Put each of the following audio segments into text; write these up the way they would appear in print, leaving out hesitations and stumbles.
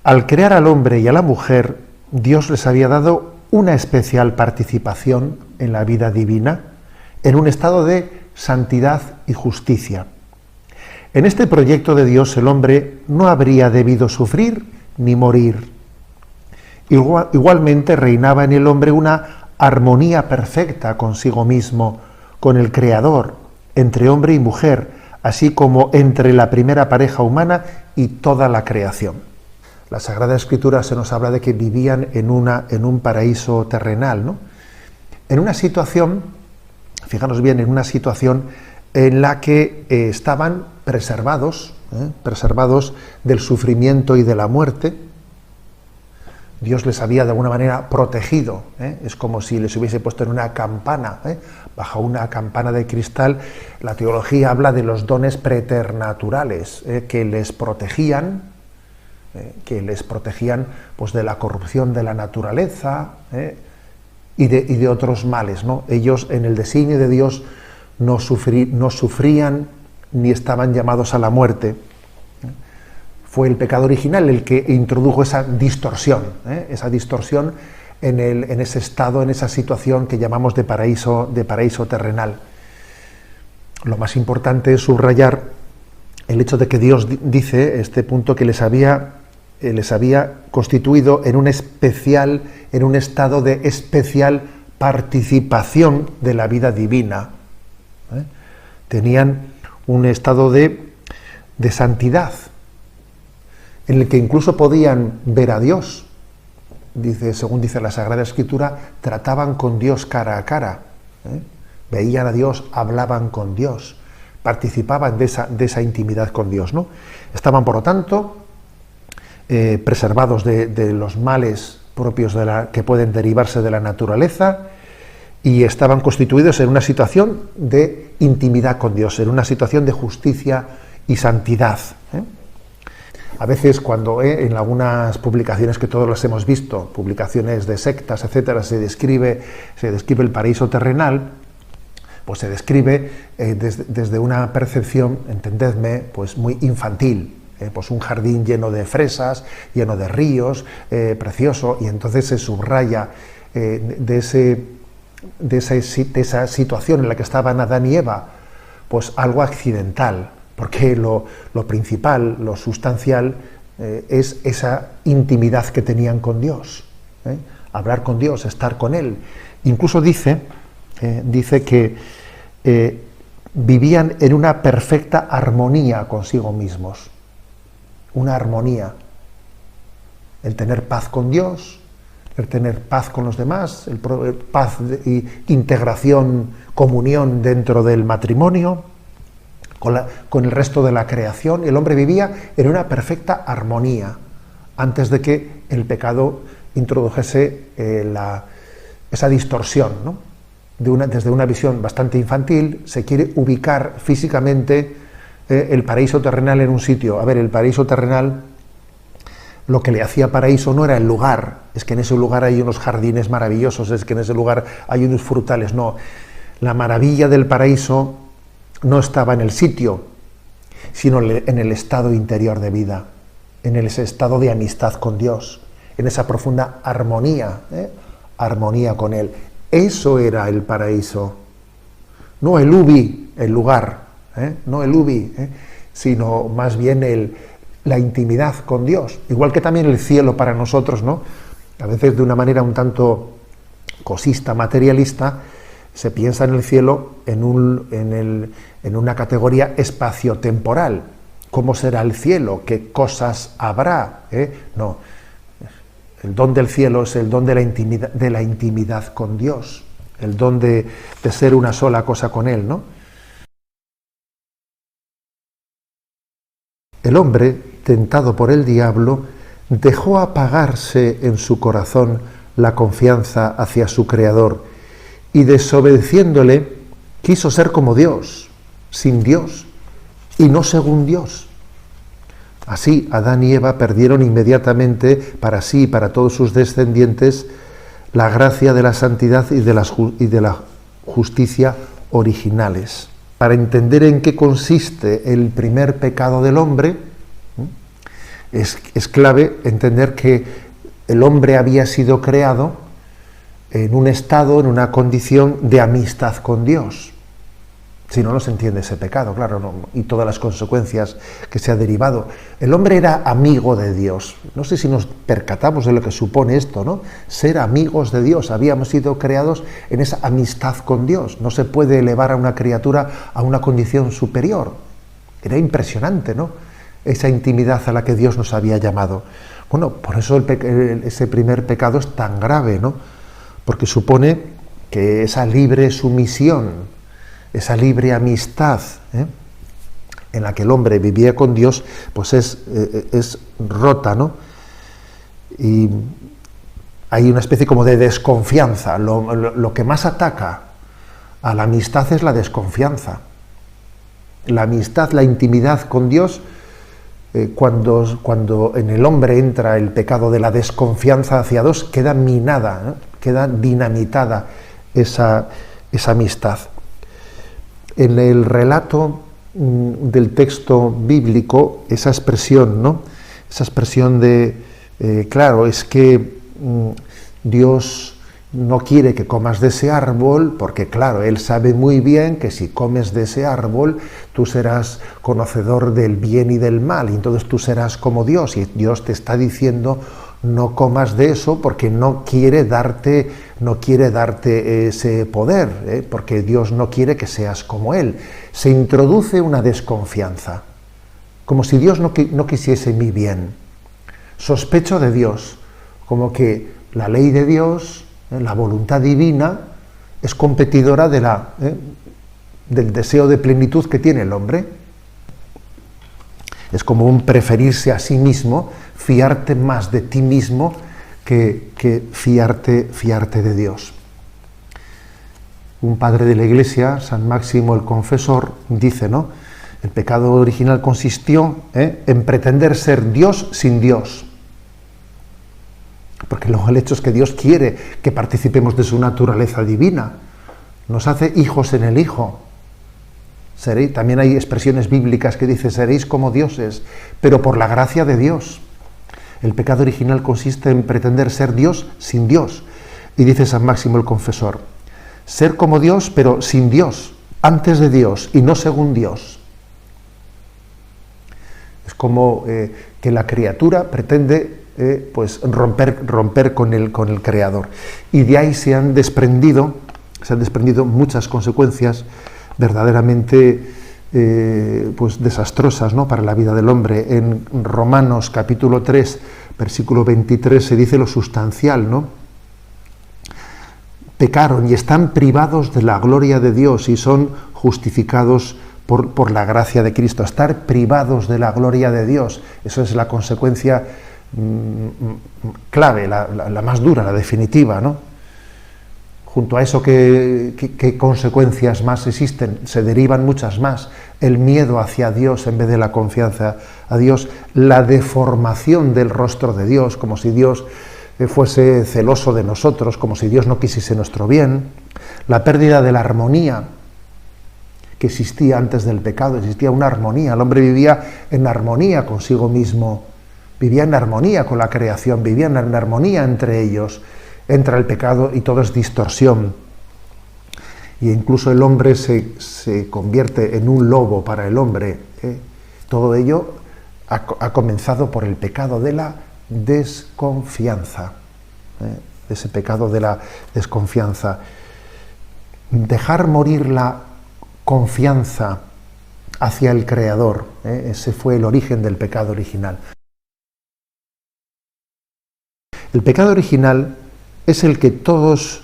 Al crear al hombre y a la mujer, Dios les había dado una especial participación en la vida divina, en un estado de santidad y justicia. En este proyecto de Dios el hombre no habría debido sufrir ni morir. Igualmente reinaba en el hombre una armonía perfecta consigo mismo, con el Creador, entre hombre y mujer, así como entre la primera pareja humana y toda la creación. La Sagrada Escritura se nos habla de que vivían en un paraíso terrenal, ¿no? En una situación, fijaros bien, en una situación en la que estaban preservados del sufrimiento y de la muerte. Dios les había de alguna manera protegido, es como si les hubiese puesto en una campana, bajo una campana de cristal. La teología habla de los dones preternaturales que les protegían, pues, de la corrupción de la naturaleza y de otros males, ¿no? Ellos, en el designio de Dios, no sufrían ni estaban llamados a la muerte. Fue el pecado original el que introdujo esa distorsión en ese estado, en esa situación que llamamos de paraíso terrenal. Lo más importante es subrayar el hecho de que Dios dice, este punto, que les había constituido en un estado de especial participación de la vida divina. Tenían un estado de santidad, en el que incluso podían ver a Dios. Según dice la Sagrada Escritura, trataban con Dios cara a cara, veían a Dios, hablaban con Dios, participaban de esa intimidad con Dios, ¿no? Estaban, por lo tanto, preservados de los males propios que pueden derivarse de la naturaleza, y estaban constituidos en una situación de intimidad con Dios, en una situación de justicia y santidad. A veces, cuando en algunas publicaciones que todos las hemos visto, publicaciones de sectas, etcétera, se describe el paraíso terrenal, pues se describe desde una percepción, entendedme, pues muy infantil, pues un jardín lleno de fresas, lleno de ríos, precioso, y entonces se subraya de esa situación en la que estaban Adán y Eva, pues algo accidental, porque lo principal, lo sustancial, es esa intimidad que tenían con Dios, hablar con Dios, estar con Él. Incluso dice que vivían en una perfecta armonía consigo mismos, una armonía, el tener paz con Dios, el tener paz con los demás, paz y integración, comunión dentro del matrimonio, con el resto de la creación. El hombre vivía en una perfecta armonía antes de que el pecado introdujese esa distorsión, ¿no? Desde una visión bastante infantil se quiere ubicar físicamente el paraíso terrenal en un sitio. A ver, el paraíso terrenal, lo que le hacía paraíso no era el lugar, es que en ese lugar hay unos jardines maravillosos, es que en ese lugar hay unos frutales, no. La maravilla del paraíso no estaba en el sitio, sino en el estado interior de vida, en ese estado de amistad con Dios, en esa profunda armonía, armonía con Él. Eso era el paraíso, no el ubi, el lugar, no el ubi, sino más bien la intimidad con Dios. Igual que también el cielo para nosotros, ¿no? A veces de una manera un tanto cosista, materialista, se piensa en el cielo en una categoría espaciotemporal. ¿Cómo será el cielo? ¿Qué cosas habrá? No. El don del cielo es el don de la intimidad con Dios, el don de ser una sola cosa con Él, ¿no? El hombre, tentado por el diablo, dejó apagarse en su corazón la confianza hacia su Creador, y desobedeciéndole quiso ser como Dios, sin Dios y no según Dios. Así Adán y Eva perdieron inmediatamente para sí y para todos sus descendientes la gracia de la santidad y de la justicia originales. Para entender en qué consiste el primer pecado del hombre, Es clave entender que el hombre había sido creado en un estado, en una condición de amistad con Dios. Si no, no se entiende ese pecado, claro, no, y todas las consecuencias que se ha derivado. El hombre era amigo de Dios. No sé si nos percatamos de lo que supone esto, ¿no? Ser amigos de Dios. Habíamos sido creados en esa amistad con Dios. No se puede elevar a una criatura a una condición superior. Era impresionante, ¿no? Esa intimidad a la que Dios nos había llamado. Bueno, por eso ese primer pecado es tan grave, ¿no? Porque supone que esa libre sumisión, esa libre amistad en la que el hombre vivía con Dios, pues es rota, ¿no? Y hay una especie como de desconfianza. Lo que más ataca a la amistad es la desconfianza. La amistad, la intimidad con Dios, cuando en el hombre entra el pecado de la desconfianza hacia Dios, queda minada, ¿no? Queda dinamitada esa amistad. En el relato del texto bíblico, esa expresión, ¿no? Esa expresión de, claro, es que Dios no quiere que comas de ese árbol, porque claro, Él sabe muy bien que si comes de ese árbol, tú serás conocedor del bien y del mal, y entonces tú serás como Dios, y Dios te está diciendo, no comas de eso porque no quiere darte ese poder, porque Dios no quiere que seas como Él. Se introduce una desconfianza, como si Dios no quisiese mi bien. Sospecho de Dios, como que la ley de Dios, la voluntad divina, es competidora del deseo de plenitud que tiene el hombre. Es como un preferirse a sí mismo, fiarte más de ti mismo que fiarte de Dios. Un padre de la Iglesia, San Máximo el Confesor, dice, ¿no? El pecado original consistió en pretender ser Dios sin Dios. Porque luego el hecho es que Dios quiere que participemos de su naturaleza divina. Nos hace hijos en el Hijo. También hay expresiones bíblicas que dicen, seréis como dioses, pero por la gracia de Dios. El pecado original consiste en pretender ser Dios sin Dios. Y dice San Máximo el Confesor, ser como Dios, pero sin Dios, antes de Dios y no según Dios. Es como que la criatura pretende pues romper con el Creador. Y de ahí se han desprendido muchas consecuencias verdaderamente pues desastrosas, ¿no?, para la vida del hombre. En Romanos capítulo 3, versículo 23 se dice lo sustancial, ¿no? Pecaron y están privados de la gloria de Dios y son justificados por la gracia de Cristo. Estar privados de la gloria de Dios, eso es la consecuencia clave, la más dura, la definitiva, ¿no? Junto a eso, ¿qué consecuencias más existen? Se derivan muchas más. El miedo hacia Dios en vez de la confianza a Dios, la deformación del rostro de Dios, como si Dios fuese celoso de nosotros, como si Dios no quisiese nuestro bien, la pérdida de la armonía que existía antes del pecado. Existía una armonía, el hombre vivía en armonía consigo mismo, vivía en armonía con la creación, vivía en armonía entre ellos. Entra el pecado y todo es distorsión. Y incluso el hombre se convierte en un lobo para el hombre. Todo ello ha comenzado por el pecado de la desconfianza. Ese pecado de la desconfianza. Dejar morir la confianza hacia el Creador. Ese fue el origen del pecado original. El pecado original es el que todos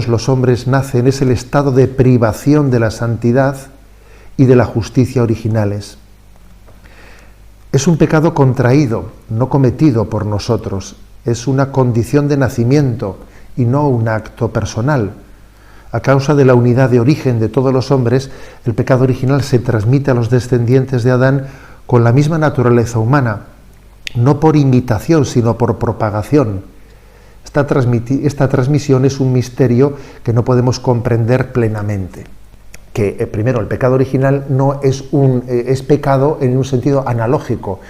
los hombres nacen, es el estado de privación de la santidad y de la justicia originales. Es un pecado contraído, no cometido por nosotros, es una condición de nacimiento y no un acto personal. A causa de la unidad de origen de todos los hombres, el pecado original se transmite a los descendientes de Adán con la misma naturaleza humana, no por imitación, sino por propagación. Esta transmisión es un misterio que no podemos comprender plenamente. Que primero, el pecado original no es pecado en un sentido analógico,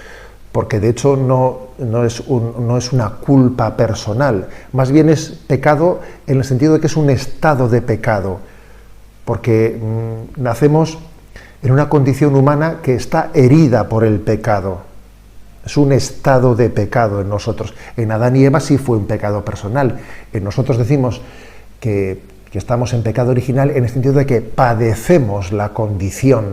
porque de hecho no es una culpa personal, más bien es pecado en el sentido de que es un estado de pecado, porque nacemos en una condición humana que está herida por el pecado. Es un estado de pecado en nosotros. En Adán y Eva sí fue un pecado personal. En nosotros decimos que estamos en pecado original en el sentido de que padecemos la condición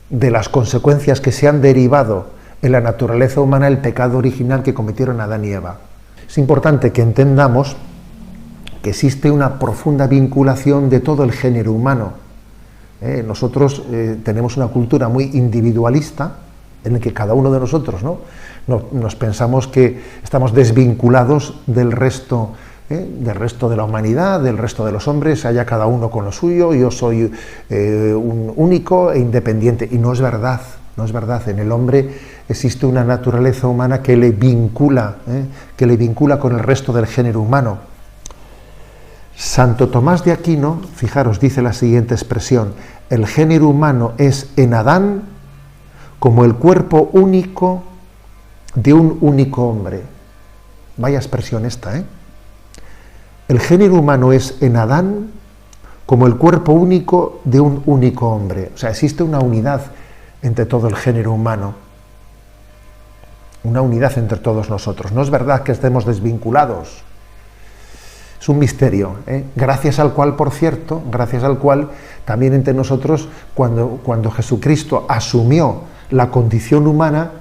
de las consecuencias que se han derivado en la naturaleza humana del pecado original que cometieron Adán y Eva. Es importante que entendamos que existe una profunda vinculación de todo el género humano. Nosotros tenemos una cultura muy individualista, en la que cada uno de nosotros nos pensamos que estamos desvinculados del resto de la humanidad, del resto de los hombres, allá cada uno con lo suyo, yo soy un único e independiente. Y no es verdad, no es verdad. En el hombre existe una naturaleza humana que le vincula con el resto del género humano. Santo Tomás de Aquino, fijaros, dice la siguiente expresión: el género humano es en Adán como el cuerpo único de un único hombre. Vaya expresión esta, ¿eh? El género humano es en Adán como el cuerpo único de un único hombre. O sea, existe una unidad entre todo el género humano. Una unidad entre todos nosotros. No es verdad que estemos desvinculados. Es un misterio, gracias al cual, por cierto, también entre nosotros, cuando Jesucristo asumió la condición humana,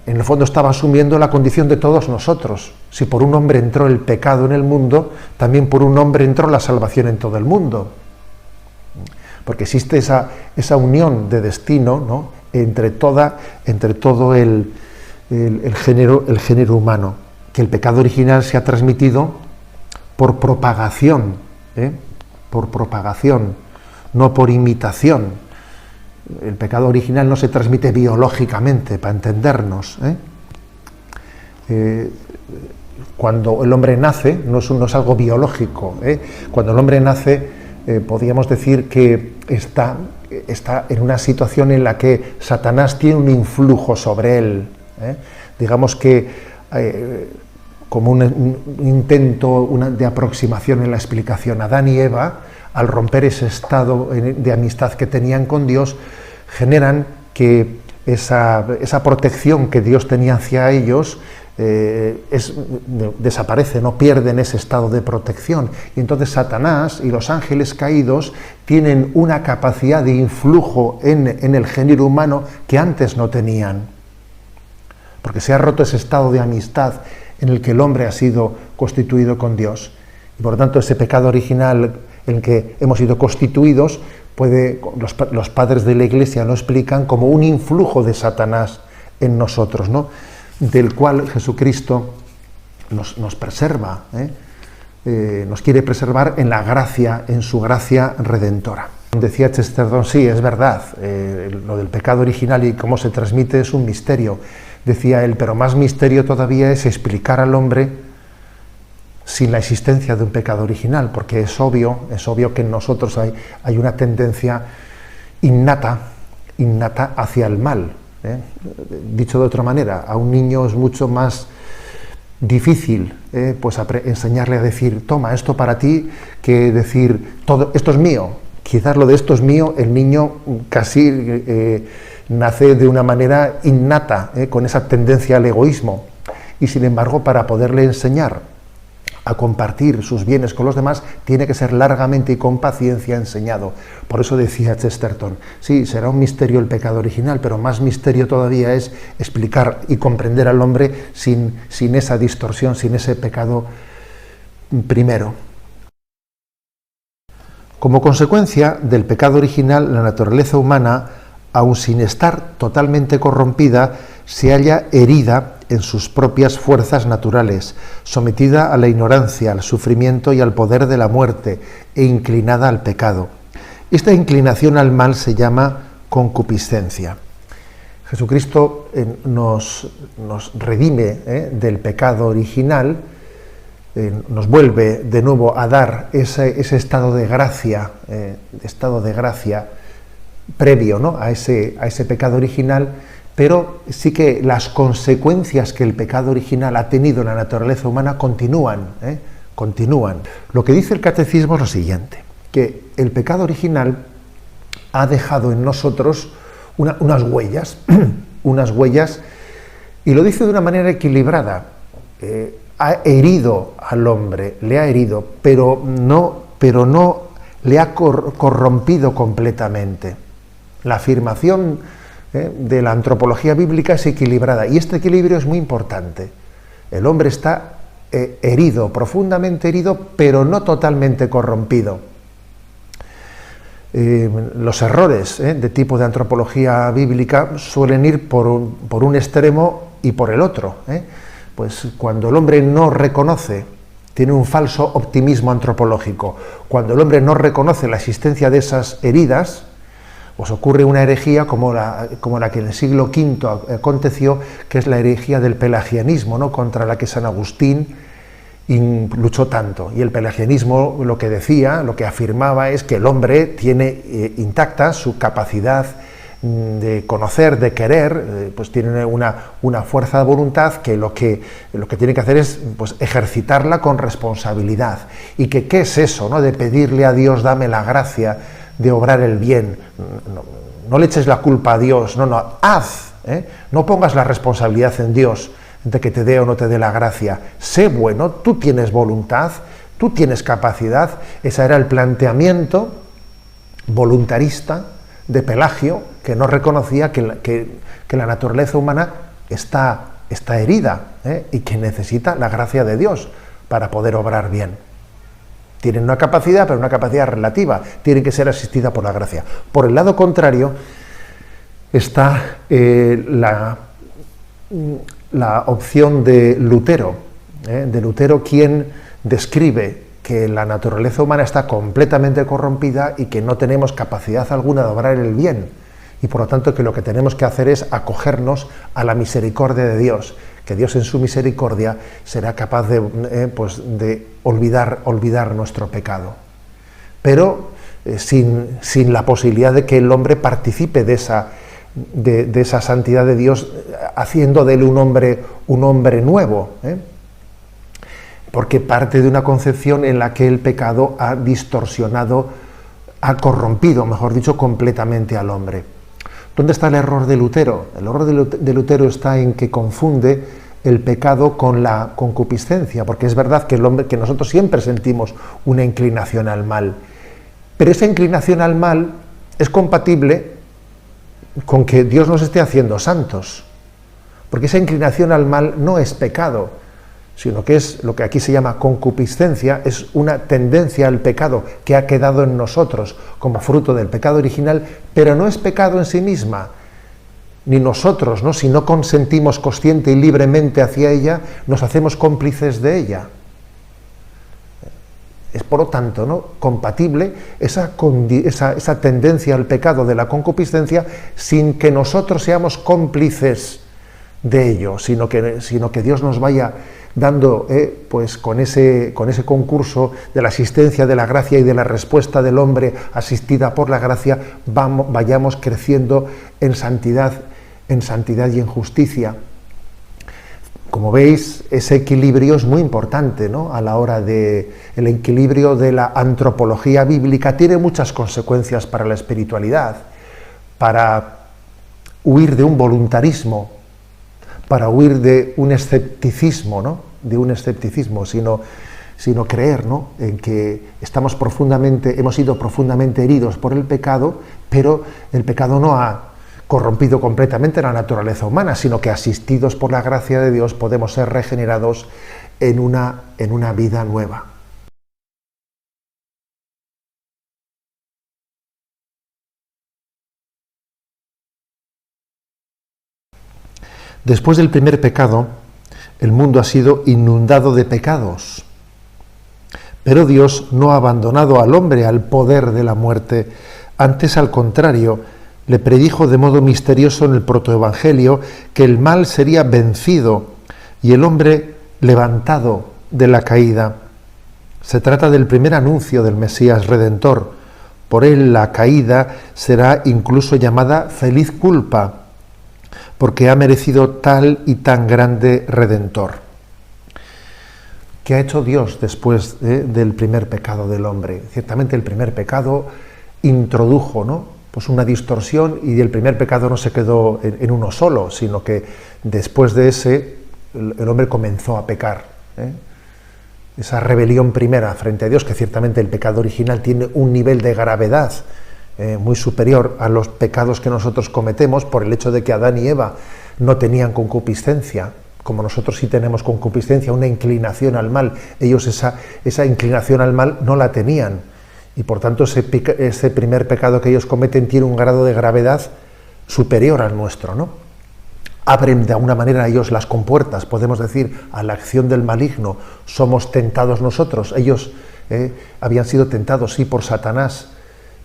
en el fondo estaba asumiendo la condición de todos nosotros. Si por un hombre entró el pecado en el mundo, también por un hombre entró la salvación en todo el mundo. Porque existe esa unión de destino, ¿no?, entre todo el género humano, que el pecado original se ha transmitido por propagación, no por imitación. El pecado original no se transmite biológicamente, para entendernos. Cuando el hombre nace, no es algo biológico. Cuando el hombre nace, podríamos decir que está en una situación en la que Satanás tiene un influjo sobre él. Digamos que como un intento de aproximación en la explicación, Adán y Eva, al romper ese estado de amistad que tenían con Dios, generan que esa protección que Dios tenía hacia ellos desaparece, no pierden ese estado de protección. Y entonces Satanás y los ángeles caídos tienen una capacidad de influjo en el género humano que antes no tenían. Porque se ha roto ese estado de amistad en el que el hombre ha sido constituido con Dios. Y por lo tanto, ese pecado original en el que hemos sido constituidos, los padres de la Iglesia lo explican como un influjo de Satanás en nosotros, ¿no?, del cual Jesucristo nos preserva, nos quiere preservar en la gracia, en su gracia redentora. Decía Chesterton, sí, es verdad, lo del pecado original y cómo se transmite es un misterio. Decía él, pero más misterio todavía es explicar al hombre sin la existencia de un pecado original, porque es obvio que en nosotros hay una tendencia innata hacia el mal. Dicho de otra manera, a un niño es mucho más difícil enseñarle a decir, toma, esto para ti, que decir, todo esto es mío. Quizás lo de esto es mío, el niño casi nace de una manera innata, con esa tendencia al egoísmo. Y sin embargo, para poderle enseñar a compartir sus bienes con los demás, tiene que ser largamente y con paciencia enseñado. Por eso decía Chesterton, sí, será un misterio el pecado original, pero más misterio todavía es explicar y comprender al hombre sin esa distorsión, sin ese pecado primero. Como consecuencia del pecado original, la naturaleza humana, aun sin estar totalmente corrompida, se halla herida en sus propias fuerzas naturales, sometida a la ignorancia, al sufrimiento y al poder de la muerte, e inclinada al pecado. Esta inclinación al mal se llama concupiscencia. Jesucristo nos redime del pecado original, nos vuelve de nuevo a dar ese estado de gracia previo, ¿no?, a ese pecado original, pero sí que las consecuencias que el pecado original ha tenido en la naturaleza humana continúan, continúan. Lo que dice el catecismo es lo siguiente, que el pecado original ha dejado en nosotros unas huellas, unas huellas, y lo dice de una manera equilibrada. Ha herido al hombre, le ha herido, pero no le ha corrompido completamente. La afirmación de la antropología bíblica es equilibrada, y este equilibrio es muy importante. El hombre está herido, profundamente herido, pero no totalmente corrompido. Los errores de tipo de antropología bíblica suelen ir por un extremo y por el otro. Pues cuando el hombre no reconoce, tiene un falso optimismo antropológico, cuando el hombre no reconoce la existencia de esas heridas, pues ocurre una herejía como la que en el siglo V aconteció, que es la herejía del pelagianismo, ¿no?, contra la que San Agustín luchó tanto. Y el pelagianismo lo que decía, lo que afirmaba es que el hombre tiene intacta su capacidad de conocer, de querer, pues tiene una fuerza de voluntad que lo que tiene que hacer es, pues, ejercitarla con responsabilidad. Y que qué es eso, ¿no?, de pedirle a Dios, dame la gracia de obrar el bien. No le eches la culpa a Dios, no, haz, no pongas la responsabilidad en Dios de que te dé o no te dé la gracia. Sé bueno, tú tienes voluntad, tú tienes capacidad. Ese era el planteamiento voluntarista de Pelagio, que no reconocía que la naturaleza humana está herida, y que necesita la gracia de Dios para poder obrar bien. Tienen una capacidad, pero una capacidad relativa, tiene que ser asistida por la gracia. Por el lado contrario está la opción de Lutero, quien describe que la naturaleza humana está completamente corrompida y que no tenemos capacidad alguna de obrar el bien, y por lo tanto que lo que tenemos que hacer es acogernos a la misericordia de Dios, que Dios en su misericordia será capaz de olvidar nuestro pecado, pero sin la posibilidad de que el hombre participe de esa santidad de Dios, haciendo de él un hombre nuevo, porque parte de una concepción en la que el pecado ha distorsionado, ha corrompido, mejor dicho, completamente al hombre. ¿Dónde está el error de Lutero? El error de Lutero está en que confunde el pecado con la concupiscencia, porque es verdad que nosotros siempre sentimos una inclinación al mal, pero esa inclinación al mal es compatible con que Dios nos esté haciendo santos, porque esa inclinación al mal no es pecado, sino que es lo que aquí se llama concupiscencia, es una tendencia al pecado que ha quedado en nosotros como fruto del pecado original, pero no es pecado en sí misma, ni nosotros, ¿no?, si no consentimos consciente y libremente hacia ella, nos hacemos cómplices de ella. Es, por lo tanto, ¿no?, compatible esa tendencia al pecado de la concupiscencia sin que nosotros seamos cómplices de ello, sino que Dios nos vaya dando, pues con ese concurso de la asistencia de la gracia y de la respuesta del hombre asistida por la gracia, vayamos creciendo en santidad y en justicia. Como veis, ese equilibrio es muy importante, ¿no?, a la hora el equilibrio de la antropología bíblica tiene muchas consecuencias para la espiritualidad, para huir de un voluntarismo, para huir de un escepticismo, ¿no?, sino creer, ¿no?, en que hemos sido profundamente heridos por el pecado, pero el pecado no ha corrompido completamente la naturaleza humana, sino que asistidos por la gracia de Dios podemos ser regenerados en una vida nueva. Después del primer pecado, el mundo ha sido inundado de pecados, pero Dios no ha abandonado al hombre al poder de la muerte. Antes, al contrario, le predijo de modo misterioso en el protoevangelio que el mal sería vencido y el hombre levantado de la caída. Se trata del primer anuncio del Mesías Redentor. Por él la caída será incluso llamada feliz culpa, porque ha merecido tal y tan grande Redentor. ¿Qué ha hecho Dios después del primer pecado del hombre? Ciertamente el primer pecado introdujo, ¿no?, pues una distorsión, y el primer pecado no se quedó en uno solo, sino que después de ese el hombre comenzó a pecar. Esa rebelión primera frente a Dios, que ciertamente el pecado original tiene un nivel de gravedad muy superior a los pecados que nosotros cometemos por el hecho de que Adán y Eva no tenían concupiscencia, como nosotros sí tenemos concupiscencia, una inclinación al mal. Ellos esa inclinación al mal no la tenían, y por tanto ese primer pecado que ellos cometen tiene un grado de gravedad superior al nuestro, ¿no? Abren de alguna manera ellos las compuertas, podemos decir, a la acción del maligno. Somos tentados nosotros. Ellos habían sido tentados, sí, por Satanás,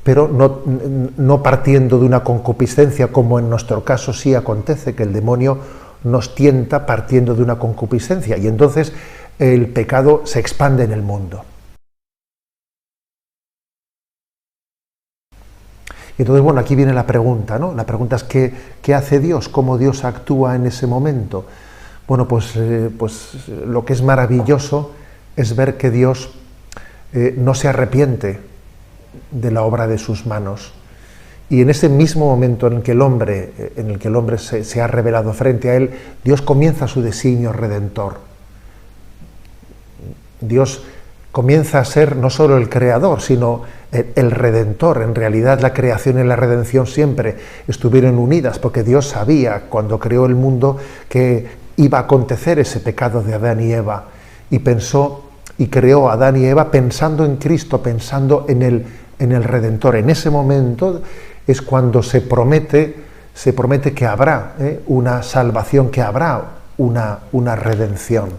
pero no partiendo de una concupiscencia, como en nuestro caso sí acontece, que el demonio nos tienta partiendo de una concupiscencia, y entonces el pecado se expande en el mundo. Y entonces, bueno, aquí viene la pregunta, ¿no? La pregunta es ¿qué hace Dios? ¿Cómo Dios actúa en ese momento? Bueno, pues lo que es maravilloso es ver que Dios no se arrepiente de la obra de sus manos. Y en ese mismo momento en el que el hombre se ha revelado frente a él, Dios comienza su designio redentor. Dios comienza a ser no solo el creador, sino el redentor. En realidad la creación y la redención siempre estuvieron unidas, porque Dios sabía cuando creó el mundo que iba a acontecer ese pecado de Adán y Eva, y pensó y creó a Adán y Eva pensando en Cristo, pensando en el redentor. En ese momento es cuando se promete que habrá una salvación, que habrá una redención.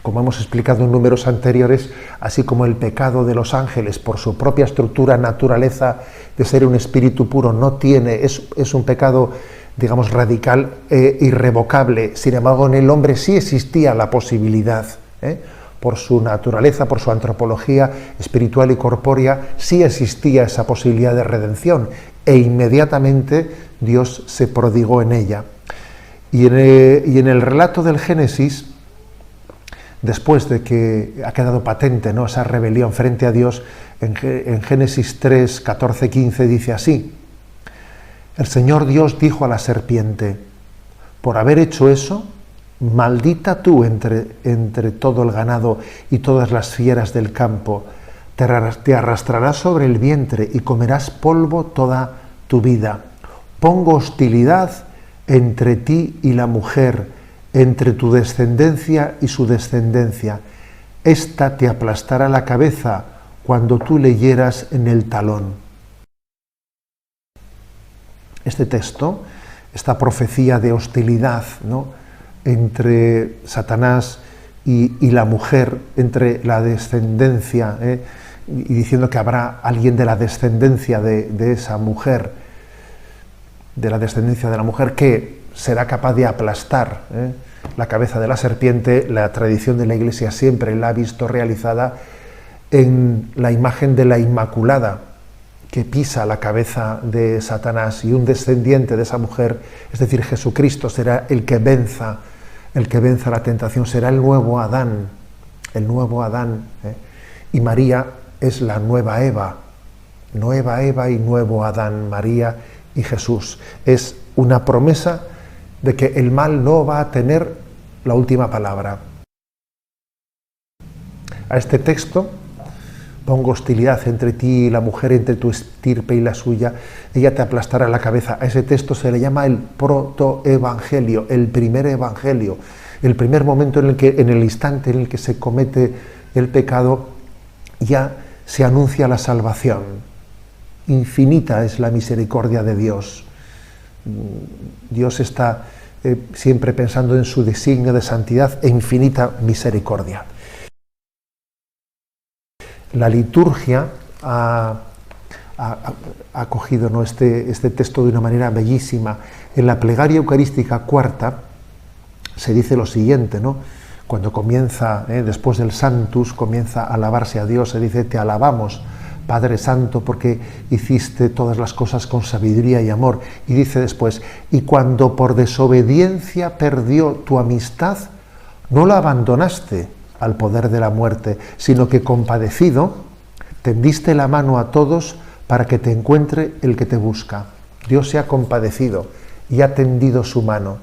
Como hemos explicado en números anteriores, así como el pecado de los ángeles, por su propia estructura, naturaleza de ser un espíritu puro, es un pecado, digamos, radical, irrevocable. Sin embargo, en el hombre sí existía la posibilidad, por su naturaleza, por su antropología espiritual y corpórea, sí existía esa posibilidad de redención, e inmediatamente Dios se prodigó en ella. Y en el relato del Génesis, después de que ha quedado patente, ¿no?, esa rebelión frente a Dios, en Génesis 3, 14, 15 dice así: el Señor Dios dijo a la serpiente: por haber hecho eso, maldita tú entre todo el ganado y todas las fieras del campo, te arrastrarás sobre el vientre y comerás polvo toda tu vida. Pongo hostilidad entre ti y la mujer, entre tu descendencia y su descendencia. Esta te aplastará la cabeza cuando tú le hieras en el talón. Este texto, esta profecía de hostilidad, ¿no?, entre Satanás y la mujer, entre la descendencia, y diciendo que habrá alguien de la descendencia de esa mujer, de la descendencia de la mujer, que será capaz de aplastar la cabeza de la serpiente. La tradición de la Iglesia siempre la ha visto realizada en la imagen de la Inmaculada, que pisa la cabeza de Satanás, y un descendiente de esa mujer, es decir, Jesucristo, será el que venza la tentación, será el nuevo Adán, y María es la nueva Eva y nuevo Adán, María y Jesús. Es una promesa de que el mal no va a tener la última palabra. A este texto: pongo hostilidad entre ti y la mujer, entre tu estirpe y la suya, ella te aplastará la cabeza. A ese texto se le llama el protoevangelio, el primer evangelio, el primer momento en el instante en el que se comete el pecado, ya se anuncia la salvación. Infinita es la misericordia de Dios. Dios está siempre pensando en su designio de santidad e infinita misericordia. La liturgia ha cogido, ¿no?, este texto de una manera bellísima. En la plegaria eucarística cuarta se dice lo siguiente, ¿no? Cuando comienza, después del Sanctus, comienza a alabarse a Dios, se dice: te alabamos, Padre Santo, porque hiciste todas las cosas con sabiduría y amor. Y dice después, y cuando por desobediencia perdió tu amistad, no la abandonaste al poder de la muerte, sino que compadecido, tendiste la mano a todos para que te encuentre el que te busca. Dios se ha compadecido y ha tendido su mano.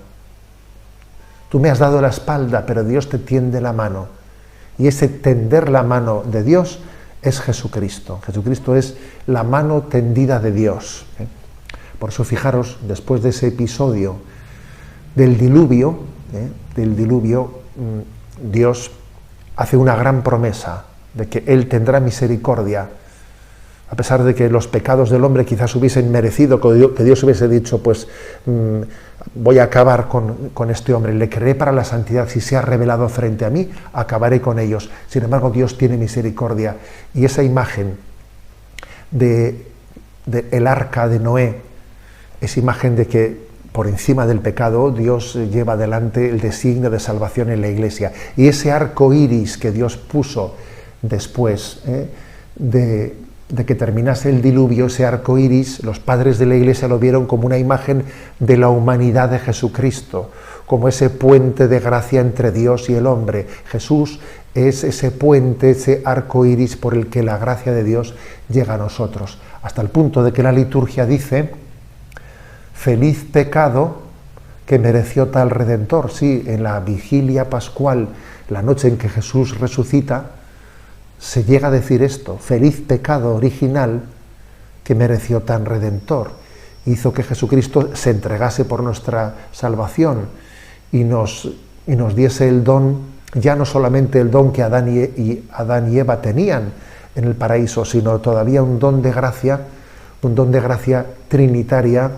Tú me has dado la espalda, pero Dios te tiende la mano. Y ese tender la mano de Dios es Jesucristo. Jesucristo es la mano tendida de Dios. Por eso fijaros, después de ese episodio del diluvio, Dios hace una gran promesa de que Él tendrá misericordia, a pesar de que los pecados del hombre quizás hubiesen merecido que Dios hubiese dicho, pues voy a acabar con este hombre, le creé para la santidad, si se ha revelado frente a mí, acabaré con ellos. Sin embargo, Dios tiene misericordia. Y esa imagen de el arca de Noé, esa imagen de que por encima del pecado Dios lleva adelante el designio de salvación en la Iglesia. Y ese arco iris que Dios puso después de que terminase el diluvio, ese arco iris, los padres de la Iglesia lo vieron como una imagen de la humanidad de Jesucristo, como ese puente de gracia entre Dios y el hombre. Jesús es ese puente, ese arco iris por el que la gracia de Dios llega a nosotros, hasta el punto de que la liturgia dice: feliz pecado que mereció tal Redentor. Sí, en la vigilia pascual, la noche en que Jesús resucita, se llega a decir esto: feliz pecado original que mereció tan Redentor. Hizo que Jesucristo se entregase por nuestra salvación y nos diese el don, ya no solamente el don que Adán y Eva tenían en el paraíso, sino todavía un don de gracia trinitaria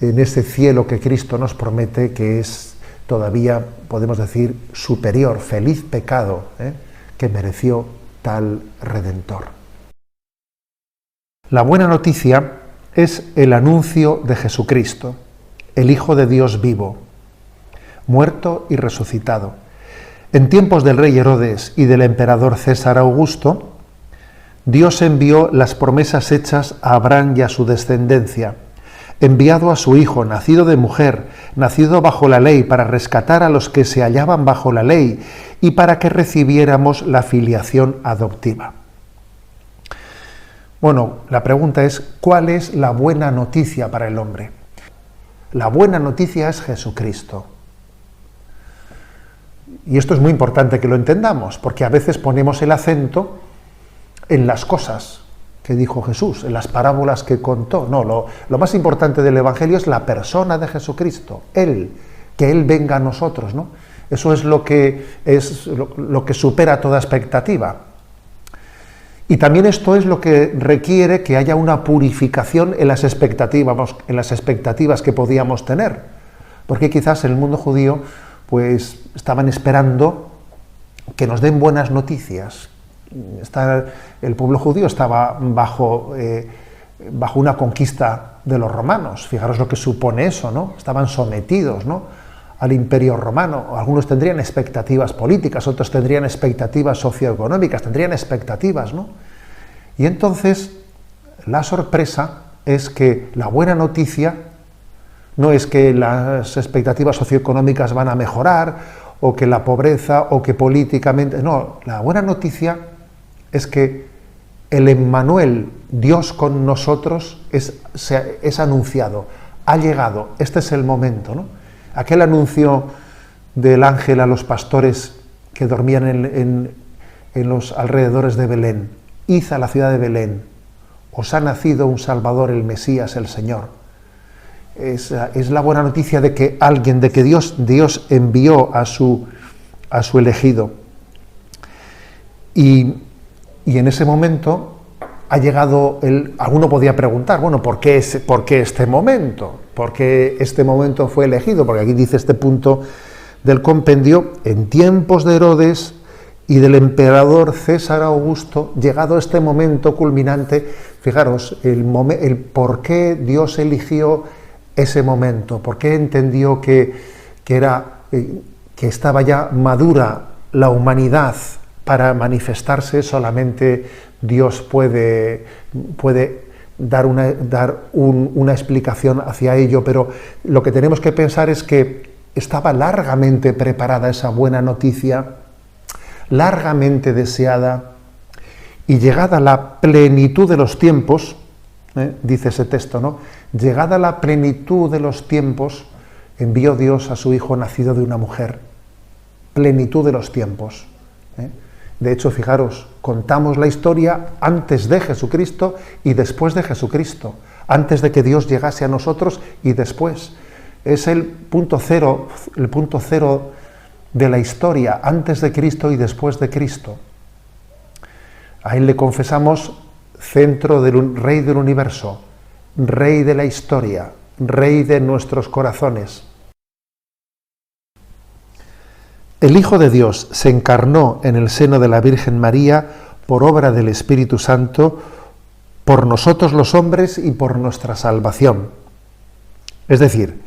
en ese cielo que Cristo nos promete, que es todavía, podemos decir, superior. Feliz pecado que mereció tal Redentor. La buena noticia es el anuncio de Jesucristo, el Hijo de Dios vivo, muerto y resucitado. En tiempos del rey Herodes y del emperador César Augusto, Dios envió las promesas hechas a Abraham y a su descendencia, enviado a su Hijo, nacido de mujer, nacido bajo la ley, para rescatar a los que se hallaban bajo la ley y para que recibiéramos la filiación adoptiva. Bueno, la pregunta es, ¿cuál es la buena noticia para el hombre? La buena noticia es Jesucristo. Y esto es muy importante que lo entendamos, porque a veces ponemos el acento en las cosas que dijo Jesús, en las parábolas que contó. No, lo más importante del Evangelio es la persona de Jesucristo, Él, que Él venga a nosotros, ¿no? Eso es lo que supera toda expectativa. Y también esto es lo que requiere que haya una purificación en las expectativas que podíamos tener. Porque quizás en el mundo judío pues estaban esperando que nos den buenas noticias. El pueblo judío estaba bajo una conquista de los romanos. Fijaros lo que supone eso, ¿no? Estaban sometidos, ¿no?, al imperio romano. Algunos tendrían expectativas políticas, otros tendrían expectativas socioeconómicas, tendrían expectativas, ¿no? Y entonces la sorpresa es que la buena noticia no es que las expectativas socioeconómicas van a mejorar, o que la pobreza, o que políticamente... No, la buena noticia es que el Emmanuel, Dios con nosotros, es anunciado, ha llegado, este es el momento, ¿no? Aquel anuncio del ángel a los pastores que dormían en los alrededores de Belén: id a la ciudad de Belén, os ha nacido un Salvador, el Mesías, el Señor. Es la buena noticia de que Dios envió a su elegido. Y en ese momento ha llegado alguno podía preguntar, bueno, ¿por qué este momento? ¿Por qué este momento fue elegido? Porque aquí dice este punto del compendio: en tiempos de Herodes y del emperador César Augusto, llegado este momento culminante. Fijaros, el por qué Dios eligió ese momento, por qué entendió que estaba ya madura la humanidad para manifestarse solamente Dios puede dar una explicación hacia ello, pero lo que tenemos que pensar es que estaba largamente preparada esa buena noticia, largamente deseada, y llegada la plenitud de los tiempos, dice ese texto, ¿no? Llegada la plenitud de los tiempos, envió Dios a su Hijo nacido de una mujer. Plenitud de los tiempos. De hecho, fijaros, contamos la historia antes de Jesucristo y después de Jesucristo, antes de que Dios llegase a nosotros y después. Es el punto cero de la historia, antes de Cristo y después de Cristo. A Él le confesamos centro Rey del universo, Rey de la historia, Rey de nuestros corazones. El Hijo de Dios se encarnó en el seno de la Virgen María por obra del Espíritu Santo, por nosotros los hombres y por nuestra salvación. Es decir,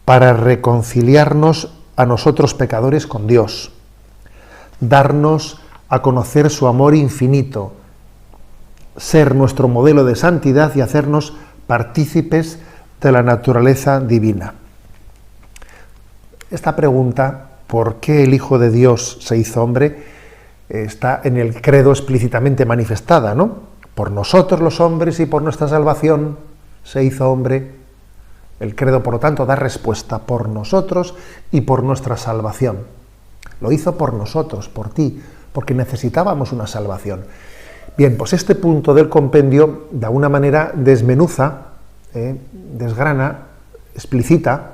para reconciliarnos a nosotros pecadores con Dios, darnos a conocer su amor infinito, ser nuestro modelo de santidad y hacernos partícipes de la naturaleza divina. Esta pregunta, ¿por qué el Hijo de Dios se hizo hombre?, está en el credo explícitamente manifestada, ¿no? Por nosotros los hombres y por nuestra salvación se hizo hombre. El credo, por lo tanto, da respuesta por nosotros y por nuestra salvación. Lo hizo por nosotros, por ti, porque necesitábamos una salvación. Bien, pues este punto del compendio, de alguna manera, desmenuza, desgrana, explicita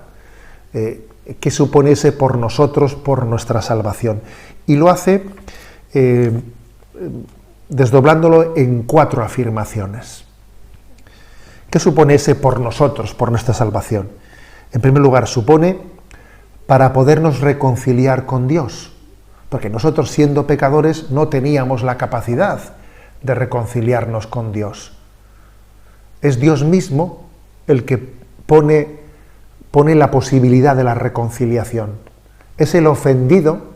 qué supone ese por nosotros, por nuestra salvación. Y lo hace desdoblándolo en 4 afirmaciones. ¿Qué supone ese por nosotros, por nuestra salvación? En primer lugar, supone para podernos reconciliar con Dios, porque nosotros, siendo pecadores, no teníamos la capacidad de reconciliarnos con Dios. Es Dios mismo el que pone la posibilidad de la reconciliación. Es el ofendido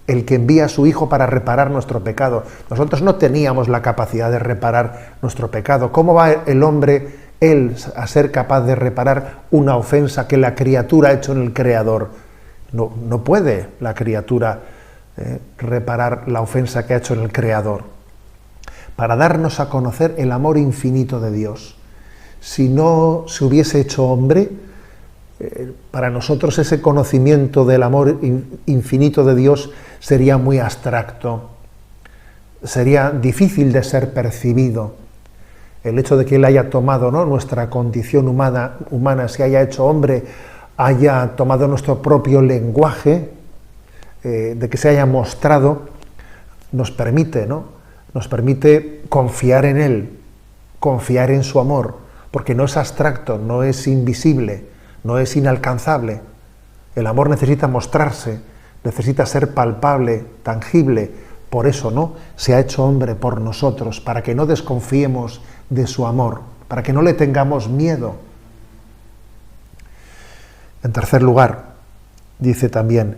el que envía a su Hijo para reparar nuestro pecado. Nosotros no teníamos la capacidad de reparar nuestro pecado. ¿Cómo va el hombre, él, a ser capaz de reparar una ofensa que la criatura ha hecho en el Creador? No puede la criatura reparar la ofensa que ha hecho en el Creador. Para darnos a conocer el amor infinito de Dios. Si no se hubiese hecho hombre, para nosotros ese conocimiento del amor infinito de Dios sería muy abstracto, sería difícil de ser percibido. El hecho de que Él haya tomado, ¿no?, nuestra condición humana, se haya hecho hombre, haya tomado nuestro propio lenguaje, de que se haya mostrado, nos permite confiar en Él, confiar en su amor, porque no es abstracto, no es invisible, no es inalcanzable. El amor necesita mostrarse, necesita ser palpable, tangible. Por eso, ¿no?, se ha hecho hombre por nosotros, para que no desconfiemos de su amor, para que no le tengamos miedo. En tercer lugar, dice también,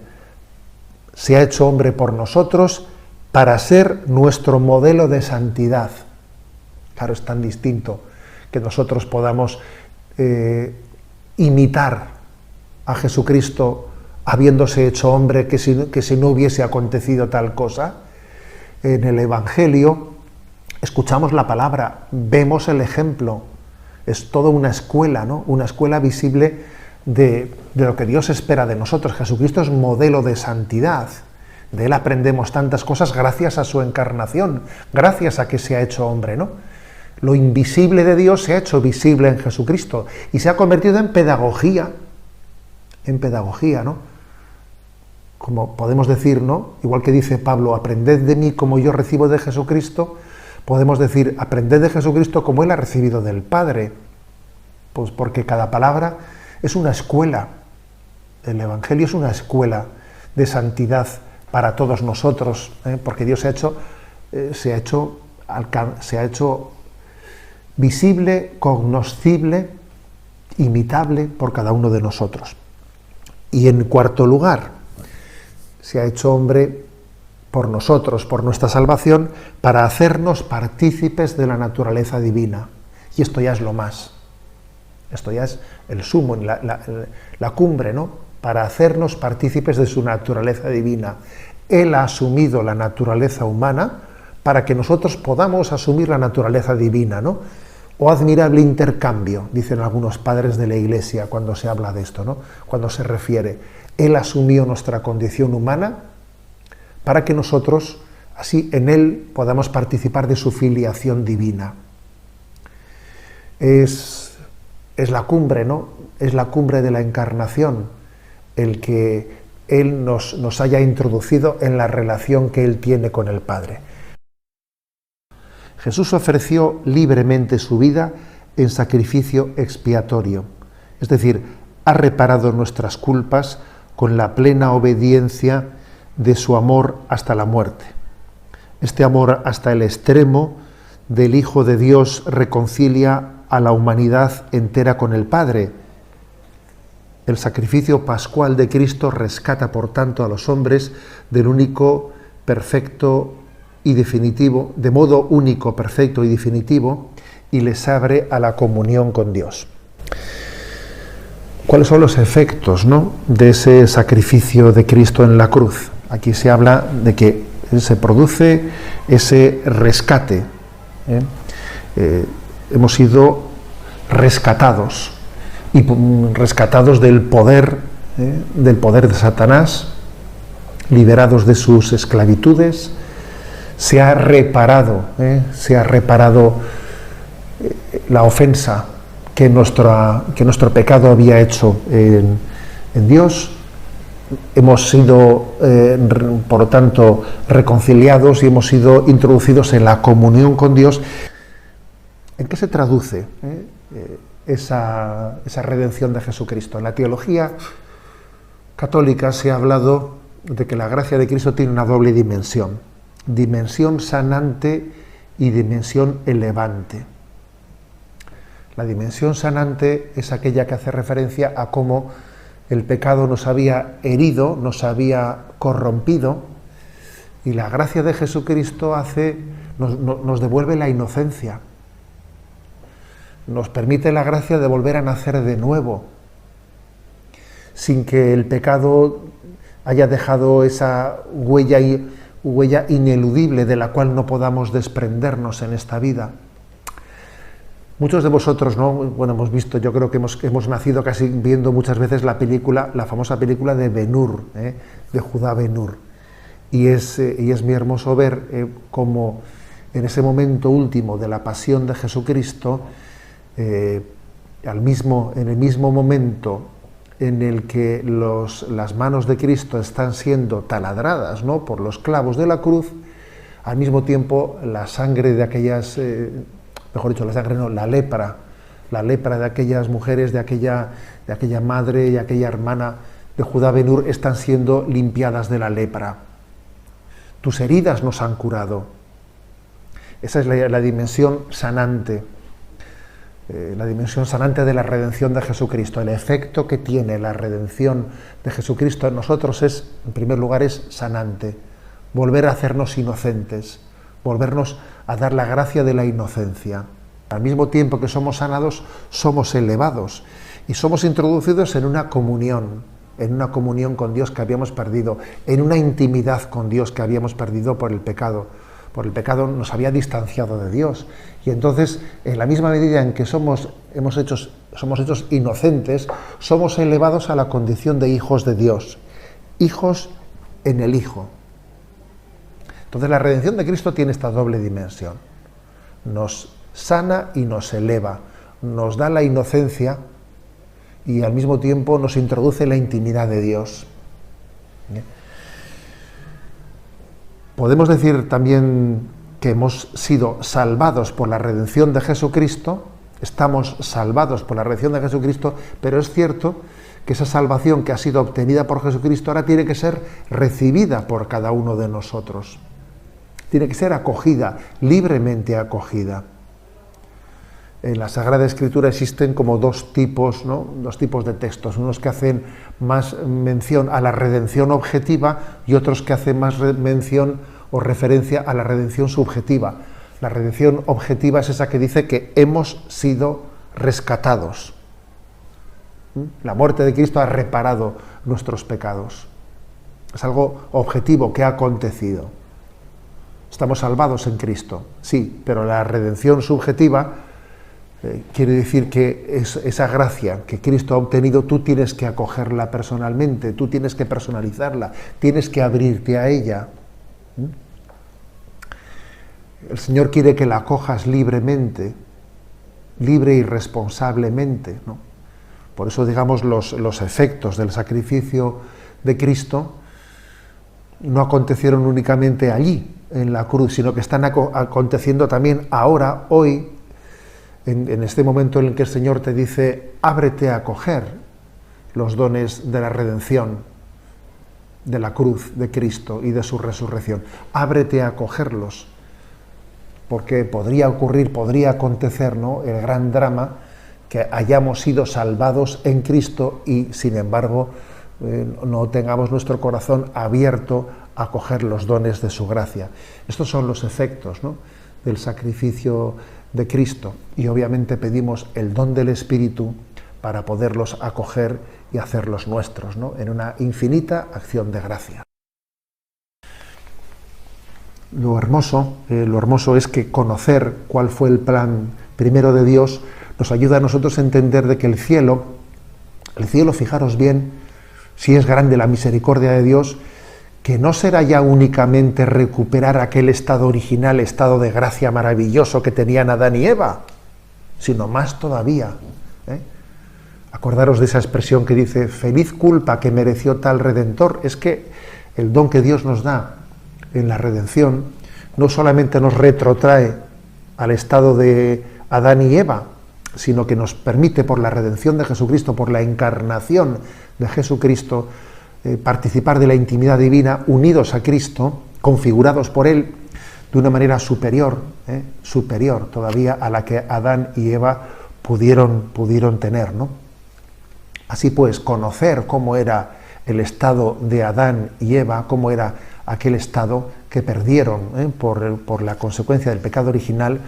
se ha hecho hombre por nosotros para ser nuestro modelo de santidad. Claro, es tan distinto que nosotros podamos imitar a Jesucristo habiéndose hecho hombre, que si no hubiese acontecido tal cosa. En el Evangelio escuchamos la palabra, vemos el ejemplo, es toda una escuela, ¿no?, una escuela visible de lo que Dios espera de nosotros. Jesucristo es modelo de santidad, de Él aprendemos tantas cosas gracias a su encarnación, gracias a que se ha hecho hombre, ¿no? Lo invisible de Dios se ha hecho visible en Jesucristo y se ha convertido en pedagogía, ¿no? Como podemos decir, ¿no?, igual que dice Pablo, aprended de mí como yo recibo de Jesucristo, podemos decir, aprended de Jesucristo como Él ha recibido del Padre, pues porque cada palabra es una escuela. El Evangelio es una escuela de santidad para todos nosotros, porque Dios se ha hecho visible, cognoscible, imitable por cada uno de nosotros. Y en cuarto lugar, se ha hecho hombre por nosotros, por nuestra salvación, para hacernos partícipes de la naturaleza divina. Y esto ya es lo más. Esto ya es el sumo, la cumbre, ¿no? Para hacernos partícipes de su naturaleza divina. Él ha asumido la naturaleza humana para que nosotros podamos asumir la naturaleza divina, ¿no? O admirable intercambio, dicen algunos padres de la Iglesia cuando se habla de esto, ¿no? Cuando se refiere. Él asumió nuestra condición humana para que nosotros, así en Él, podamos participar de su filiación divina. Es la cumbre, ¿no? Es la cumbre de la encarnación, el que Él nos haya introducido en la relación que Él tiene con el Padre. Jesús ofreció libremente su vida en sacrificio expiatorio, es decir, ha reparado nuestras culpas con la plena obediencia de su amor hasta la muerte. Este amor hasta el extremo del Hijo de Dios reconcilia a la humanidad entera con el Padre. El sacrificio pascual de Cristo rescata, por tanto, a los hombres del único, perfecto y definitivo, de modo único, perfecto y definitivo, y les abre a la comunión con Dios. ¿Cuáles son los efectos, ¿no?, de ese sacrificio de Cristo en la cruz? Aquí se habla de que se produce ese rescate. Hemos sido rescatados, y rescatados del poder de Satanás, liberados de sus esclavitudes. Se ha reparado la ofensa que nuestro pecado había hecho en Dios. Hemos sido, por lo tanto, reconciliados y hemos sido introducidos en la comunión con Dios. ¿En qué se traduce esa redención de Jesucristo? En la teología católica se ha hablado de que la gracia de Cristo tiene una doble dimensión: dimensión sanante y dimensión elevante. La dimensión sanante es aquella que hace referencia a cómo el pecado nos había herido, nos había corrompido, y la gracia de Jesucristo nos devuelve la inocencia. Nos permite la gracia de volver a nacer de nuevo, sin que el pecado haya dejado esa huella ineludible de la cual no podamos desprendernos en esta vida. Muchos de vosotros, ¿no?, bueno, hemos visto, yo creo que hemos nacido casi viendo muchas veces la famosa película de Ben-Hur, de Judá Ben-Hur. Y es muy hermoso ver cómo en ese momento último de la pasión de Jesucristo, en el mismo momento en el que las manos de Cristo están siendo taladradas, ¿no?, por los clavos de la cruz, al mismo tiempo la sangre de aquellas, la lepra de aquellas mujeres, de aquella madre y aquella hermana de Judá Ben-Hur están siendo limpiadas de la lepra. Tus heridas nos han curado. Esa es la dimensión sanante. La dimensión sanante de la redención de Jesucristo. El efecto que tiene la redención de Jesucristo en nosotros es, en primer lugar, es sanante. Volver a hacernos inocentes, volvernos a dar la gracia de la inocencia. Al mismo tiempo que somos sanados, somos elevados y somos introducidos en una comunión con Dios que habíamos perdido, en una intimidad con Dios que habíamos perdido por el pecado. Por el pecado nos había distanciado de Dios. Y entonces, en la misma medida en que somos hechos inocentes, somos elevados a la condición de hijos de Dios, hijos en el Hijo. Entonces, la redención de Cristo tiene esta doble dimensión. Nos sana y nos eleva, nos da la inocencia y al mismo tiempo nos introduce en la intimidad de Dios. Podemos decir también que hemos sido salvados por la redención de Jesucristo, estamos salvados por la redención de Jesucristo, pero es cierto que esa salvación que ha sido obtenida por Jesucristo ahora tiene que ser recibida por cada uno de nosotros. Tiene que ser acogida, libremente acogida. En la Sagrada Escritura existen como dos tipos, ¿no? Dos tipos de textos, unos que hacen más mención a la redención objetiva y otros que hacen más mención o referencia a la redención subjetiva. La redención objetiva es esa que dice que hemos sido rescatados. La muerte de Cristo ha reparado nuestros pecados. Es algo objetivo que ha acontecido. Estamos salvados en Cristo, sí, pero la redención subjetiva quiere decir que esa gracia que Cristo ha obtenido, tú tienes que acogerla personalmente, tú tienes que personalizarla, tienes que abrirte a ella. El Señor quiere que la acojas libremente, libre y responsablemente, ¿no? Por eso, digamos, los efectos del sacrificio de Cristo no acontecieron únicamente allí, en la cruz, sino que están aconteciendo también ahora, hoy, en este momento en el que el Señor te dice, ábrete a acoger los dones de la redención, de la cruz de Cristo y de su resurrección. Ábrete a acogerlos, porque podría ocurrir, podría acontecer, ¿no?, el gran drama, que hayamos sido salvados en Cristo y, sin embargo, no tengamos nuestro corazón abierto a acoger los dones de su gracia. Estos son los efectos, ¿no?, del sacrificio de Cristo, y obviamente pedimos el don del Espíritu para poderlos acoger y hacerlos nuestros, ¿no?, en una infinita acción de gracia. Lo hermoso es que conocer cuál fue el plan primero de Dios nos ayuda a nosotros a entender de que el cielo, fijaros bien, si es grande la misericordia de Dios, que no será ya únicamente recuperar aquel estado original, estado de gracia maravilloso que tenían Adán y Eva, sino más todavía. Acordaros de esa expresión que dice, feliz culpa que mereció tal Redentor. Es que el don que Dios nos da en la redención no solamente nos retrotrae al estado de Adán y Eva, sino que nos permite, por la redención de Jesucristo, por la encarnación de Jesucristo, participar de la intimidad divina, unidos a Cristo, configurados por Él, de una manera superior todavía a la que Adán y Eva pudieron tener, ¿no? Así pues, conocer cómo era el estado de Adán y Eva, cómo era aquel estado que perdieron por la consecuencia del pecado original,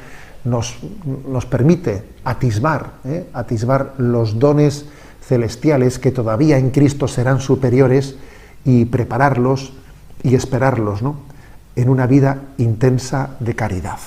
nos permite atisbar los dones celestiales que todavía en Cristo serán superiores, y prepararlos y esperarlos, ¿no?, en una vida intensa de caridad.